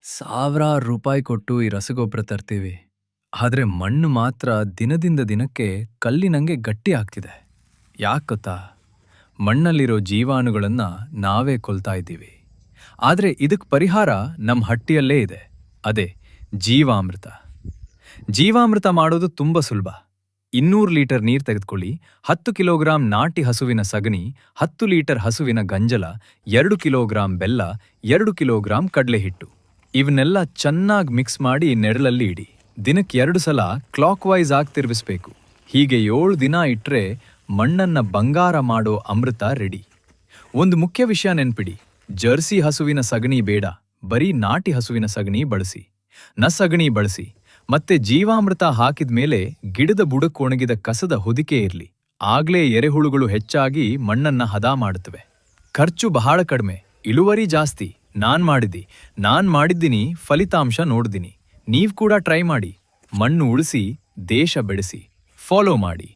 ಸಾವಿರಾರು ರೂಪಾಯಿ ಕೊಟ್ಟು ಈ ರಸಗೊಬ್ಬರ ತರ್ತೀವಿ. ಆದ್ರೆ ಮಣ್ಣು ಮಾತ್ರ ದಿನದಿಂದ ದಿನಕ್ಕೆ ಕಲ್ಲಿನಂಗೆ ಗಟ್ಟಿ ಆಗ್ತಿದೆ. ಯಾಕ್ ಗೊತ್ತಾ? ಮಣ್ಣಲ್ಲಿರೋ ಜೀವಾಣುಗಳನ್ನ ನಾವೇ ಕೊಲ್ತಾ ಇದ್ದೀವಿ. ಆದ್ರೆ ಇದಕ್ ಪರಿಹಾರ ನಮ್ ಹಟ್ಟಿಯಲ್ಲೇ ಇದೆ. ಅದೇ ಜೀವಾಮೃತ. ಜೀವಾಮೃತ ಮಾಡೋದು ತುಂಬಾ ಸುಲಭ. 200 ಲೀಟರ್ ನೀರ್ ತೆಗೆದುಕೊಳ್ಳಿ, 10 ಕಿಲೋಗ್ರಾಂ ನಾಟಿ ಹಸುವಿನ ಸಗಣಿ, 10 ಲೀಟರ್ ಹಸುವಿನ ಗಂಜಲ, 2 ಕಿಲೋಗ್ರಾಂ ಬೆಲ್ಲ, 2 ಕಿಲೋಗ್ರಾಂ ಕಡಲೆ ಹಿಟ್ಟು. ಇವನ್ನೆಲ್ಲ ಚೆನ್ನಾಗಿ ಮಿಕ್ಸ್ ಮಾಡಿ ನೆರಳಲ್ಲಿ ಇಡಿ. ದಿನಕ್ಕೆ 2 ಸಲ ಕ್ಲಾಕ್ ವೈಸ್ ಆಗಿ ತಿರುಗಿಸ್ಬೇಕು. ಹೀಗೆ 7 ದಿನ ಇಟ್ರೆ ಮಣ್ಣನ್ನ ಬಂಗಾರ ಮಾಡೋ ಅಮೃತ ರೆಡಿ. ಒಂದು ಮುಖ್ಯ ವಿಷಯ ನೆನ್ಪಿಡಿ, ಜರ್ಸಿ ಹಸುವಿನ ಸಗಣಿ ಬೇಡ, ಬರೀ ನಾಟಿ ಹಸುವಿನ ಸಗಣಿ ಬಳಸಿ. ಸಗಣಿ ಬಳಸಿ. ಮತ್ತೆ ಜೀವಾಮೃತ ಹಾಕಿದ್ಮೇಲೆ ಗಿಡದ ಬುಡಕ್ಕೆ ಒಣಗಿದ ಕಸದ ಹೊದಿಕೆ ಇರ್ಲಿ. ಆಗ್ಲೇ ಎರೆಹುಳುಗಳು ಹೆಚ್ಚಾಗಿ ಮಣ್ಣನ್ನ ಹದ ಮಾಡುತ್ತವೆ. ಖರ್ಚು ಬಹಳ ಕಡಿಮೆ, ಇಳುವರಿ ಜಾಸ್ತಿ. ನಾನ್ ಮಾಡಿದ್ದೀನಿ, ಫಲಿತಾಂಶ ನೋಡ್ದಿನಿ. ನೀವ್ ಕೂಡ ಟ್ರೈ ಮಾಡಿ. ಮಣ್ಣು ಉಳಿಸಿ, ದೇಶ ಬೆಳೆಸಿ. ಫಾಲೋ ಮಾಡಿ.